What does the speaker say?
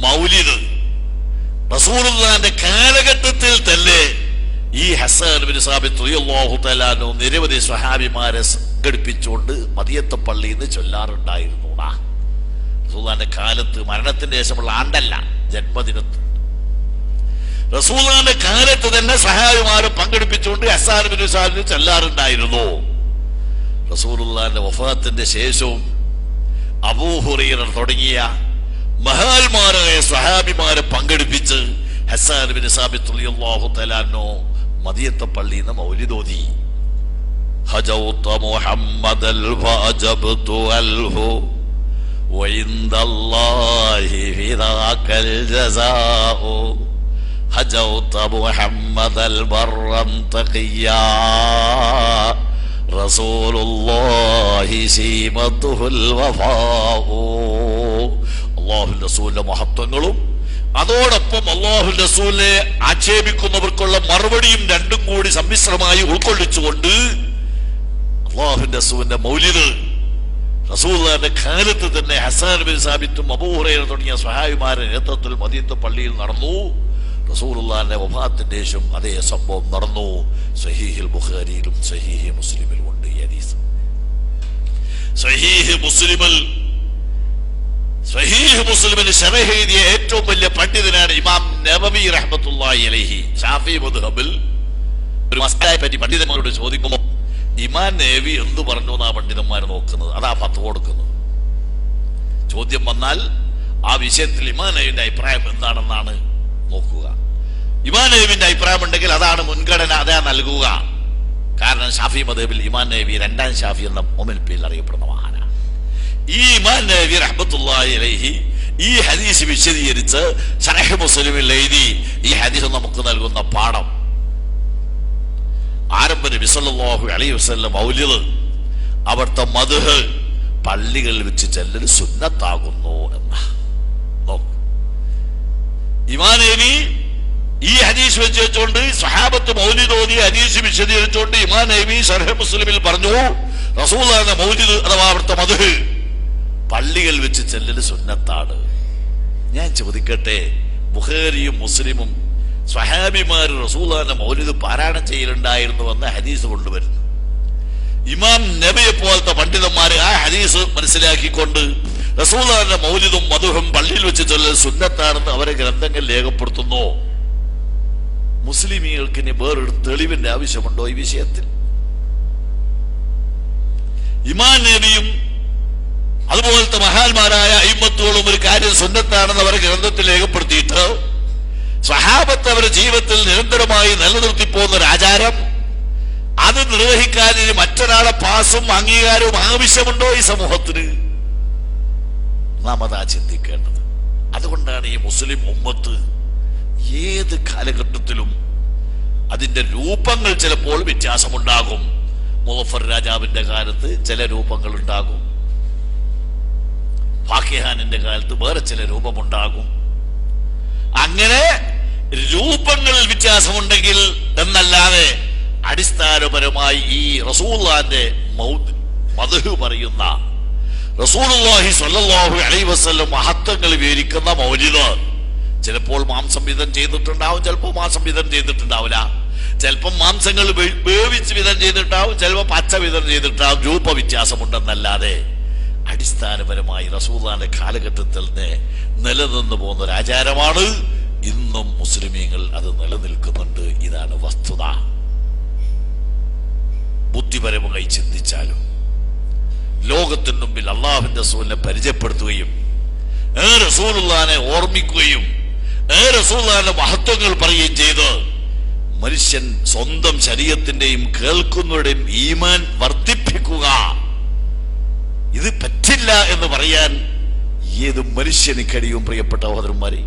മൗലിദ് റസൂലുള്ളാഹിന്റെ കാലഘട്ടത്തിൽ തന്നെ ഈ ഹസ്സാൻ ബിൻ സാബിത്ത് റളിയല്ലാഹു തആല അൻഹു നിരവധി സ്വഹാബിമാരെ സംഘടിപ്പിച്ചുകൊണ്ട് മദിയത്തെ പള്ളിയിൽ നിന്ന് ചൊല്ലാറുണ്ടായിരുന്നു. റസൂലുള്ളാഹിന്റെ കാലത്ത്, മരണത്തിന്റെ ശേഷമുള്ള ആണ്ടല്ല, ജന്മദിനത്തിൽ റസൂലുള്ളാഹിന്റെ കാലത്ത് തന്നെ സ്വഹാബിമാരെ പങ്കെടുപ്പിച്ചുകൊണ്ട് ഹസ്സാൻ ബിൻ സാബിത്ത് ചൊല്ലാറുണ്ടായിരുന്നു. റസൂലുള്ളാഹിന്റെ വഫാത്തിന്റെ ശേഷവും അബൂ ഹുറൈറ തുടങ്ങിയ മഹാന്മാരായ സ്വഹാബിമാരെ പങ്കെടുപ്പിച്ച് ഹസ്സാൻ ബിൻ സാബിത്ത് റളിയല്ലാഹു തആല അൻഹു മദിയത്തെ പള്ളിയിൽ നിന്ന് മൗലിദ് ഓതി. ഹജൗത മുഹമ്മദൽ ഫഅജബ്തു അൽഹു വഇൻദല്ലാഹി ഫിദാകൽ ജസാഉ ഹജൗത മുഹമ്മദൽ ബർറൻ തഖിയാ റസൂലുള്ളാഹി സീമത്തുൽ വഫാഉ. അല്ലാഹുവിന്റെ റസൂലിന്റെ മഹത്വങ്ങളും അതോടൊപ്പം അല്ലാഹുവിന്റെ റസൂലിനെ ആക്ഷേപിക്കുന്നവർക്കുള്ള മറുപടിയും രണ്ടും കൂടി സമ്മിശ്രമായി ഉൾക്കൊള്ളിച്ചുകൊണ്ട് അല്ലാഹുവിന്റെ റസൂലിന്റെ മൗലിദ് റസൂലുള്ളാഹിന്റെ കാലത്ത് തന്നെ ഹസ്സാൻ ബിൻ സാബിത്തും അബൂ ഹുറൈറ തുടങ്ങിയ സ്വഹാബിമാരുടെ നേതൃത്വത്തിൽ മദീനത്തെ പള്ളിയിൽ നടന്നു. റസൂലുള്ളാഹിന്റെ വഫാത്തിന്റെ ശേഷം അതേ സംഭവം നടന്നു. സഹീഹുൽ ബുഖാരിയിലും സഹീഹ് മുസ്ലിമിലും ഉണ്ട് ഈ ഹദീസ്. സഹീഹ് മുസ്ലിമിന് ശറഹ് എഴുതിയ ഏറ്റവും വലിയ പണ്ഡിതനാണ് ഇമാം നബവി റഹ്മത്തുള്ളാഹി അലൈഹി. ശാഫി മദ്ഹബിൽ ഒരു മസ്അലയെ പറ്റി പണ്ഡിതന്മാരോട് ചോദിക്കുമ്പോൾ ഇമാം നബവി എന്ത് പറഞ്ഞു എന്നാ പണ്ഡിതന്മാർ നോക്കുന്നത്, അതാ ഫത്വ കൊടുക്കുന്നത്. ചോദ്യം വന്നാൽ ആ വിഷയത്തിൽ ഇമാം നബവിന്റെ അഭിപ്രായം എന്താണെന്നാണ് നോക്കുക. ഇമാം നബവിന്റെ അഭിപ്രായം ഉണ്ടെങ്കിൽ അതാണ് മുൻഗണന, അതാ നൽകുക. കാരണം ഷാഫി മദ്ഹബിൽ ഇമാം നബവി രണ്ടാം ഷാഫി എന്ന മുഅ്മിൻ പേരിൽ അറിയപ്പെടുന്ന മഹാനാണ്. ഈ ഇമാം നബവി റഹ്മത്തുള്ളാഹി അലൈഹി ഈ ഹദീസ് വിശദീകരിച്ച് ശറഹ് മുസ്ലിമിൽ എഴുതി. ഈ ഹദീസ് നമുക്ക് നൽകുന്ന പാഠം, ആരംഭ നബി സല്ലല്ലാഹു അലൈഹി വസല്ലം മൗലിദ് അവിടുത്തെ മദ്ഹ് പള്ളികളിൽ വെച്ച് ചെല്ലൽ സുന്നത്താകുന്നു എന്ന ഇമാം നബവി ഈ ഹദീസ് വെച്ചുകൊണ്ട് സ്വഹാബത്ത് മൗലിദ് ഓതി ഹദീസ് വിശദീകരിച്ചുകൊണ്ട് ഇമാം നബവി ശറഹ് മുസ്ലിമിൽ പറഞ്ഞു റസൂലുള്ളാഹിന്റെ മൗലിദ് അഥവാ അവിടുത്തെ മദ്ഹ് പള്ളികൾ വെച്ച് ചെല്ലൽ സുന്നത്താണ്. ഞാൻ ചോദിക്കട്ടെ, ബുഖാരിയും മുസ്ലിമും സ്വഹാബിമാർ റസൂലുള്ളാഹിന്റെ മൗലിദ് പാരായണം ചെയ്യലുണ്ടായിരുന്നുവെന്ന് ഹദീസ് കൊണ്ടുവരുന്നു. ഇമാം നബിയെ പോലത്തെ പണ്ഡിതന്മാർ ആ ഹദീസ് മനസ്സിലാക്കിക്കൊണ്ട് റസൂലുള്ളാഹിന്റെ മൗലിദും മദ്ഹും പള്ളിയിൽ വെച്ച് ചൊല്ലൽ സുന്നത്താണെന്ന് അവരെ ഗ്രന്ഥങ്ങൾ രേഖപ്പെടുത്തുന്നു. മുസ്ലിമീങ്ങൾക്ക് ഇനി വേറൊരു തെളിവിന്റെ ആവശ്യമുണ്ടോ ഈ വിഷയത്തിൽ? ഇമാം നബിയും അതുപോലത്തെ മഹാന്മാരായ അയിമ്മത്തുകളും ഒരു കാര്യം സുന്നത്താണെന്ന് അവരെ ഗ്രന്ഥത്തിൽ രേഖപ്പെടുത്തിയിട്ട് സ്വഹാബത്ത് അവരുടെ ജീവിതത്തിൽ നിരന്തരമായി നിലനിർത്തിപ്പോകുന്ന ഒരു ആചാരം, അത് നിർവഹിക്കാൻ ഇനി മറ്റൊരാളെ പാസും അംഗീകാരവും ആവശ്യമുണ്ടോ ഈ സമൂഹത്തിന്? നാം അതാ ചിന്തിക്കേണ്ടത്. അതുകൊണ്ടാണ് ഈ മുസ്ലിം ഉമ്മത്ത് ഏത് കാലഘട്ടത്തിലും അതിന്റെ രൂപങ്ങൾ ചിലപ്പോൾ വ്യത്യാസമുണ്ടാകും. മുളഫർ രാജാവിന്റെ കാലത്ത് ചില രൂപങ്ങൾ ഉണ്ടാകും, ഫാക്കിഹാനിന്റെ കാലത്ത് വേറെ ചില രൂപമുണ്ടാകും. അങ്ങനെ രൂപങ്ങളിൽ വ്യത്യാസമുണ്ടെങ്കിൽ എന്നല്ലാതെ അടിസ്ഥാനപരമായി ഈ റസൂലുള്ളാഹിന്റെ മദ്ഹ് പറയുന്ന റസൂലുള്ളാഹി സ്വല്ലല്ലാഹു അലൈഹി വസല്ലം മഹത്വങ്ങൾ വിവരിക്കുന്ന മൗലിദ് ചിലപ്പോൾ മാംസം വിധം ചെയ്തിട്ടുണ്ടാവും, ചിലപ്പോൾ മാംസം വിധം ചെയ്തിട്ടുണ്ടാവില്ല. ചിലപ്പോൾ മാംസങ്ങൾ വേവിച്ച് വിധം ചെയ്തിട്ടാവും, ചിലപ്പോൾ പച്ച വിധം ചെയ്തിട്ടാവും. രൂപ വ്യത്യാസമുണ്ടെന്നല്ലാതെ അടിസ്ഥാനപരമായി റസൂലുള്ളാഹിന്റെ കാലഘട്ടത്തിൽ നിലനിന്നു പോകുന്ന ഒരു ആചാരമാണ്. ഇന്നും മുസ്ലിമീങ്ങൾ അത് നിലനിൽക്കുന്നുണ്ട്. ഇതാണ് വസ്തുത. ബുദ്ധിപരമായി ചിന്തിച്ചാലും ലോകത്തിന് മുമ്പിൽ അള്ളാഹുവിന്റെ റസൂലിനെ പരിചയപ്പെടുത്തുകയും റസൂലുള്ളാഹിനെ ഓർമ്മിക്കുകയും റസൂലുള്ളാഹിന്റെ മഹത്വങ്ങൾ പറയുകയും ചെയ്ത് മനുഷ്യൻ സ്വന്തം ശരീരത്തിന്റെയും കേൾക്കുന്നവരുടെയും ഈമാൻ വർദ്ധിപ്പിക്കുക, ഇത് പറ്റില്ല എന്ന് പറയാൻ ഏത് മനുഷ്യന് കഴിയും? പ്രിയപ്പെട്ട സഹോദരന്മാരെ,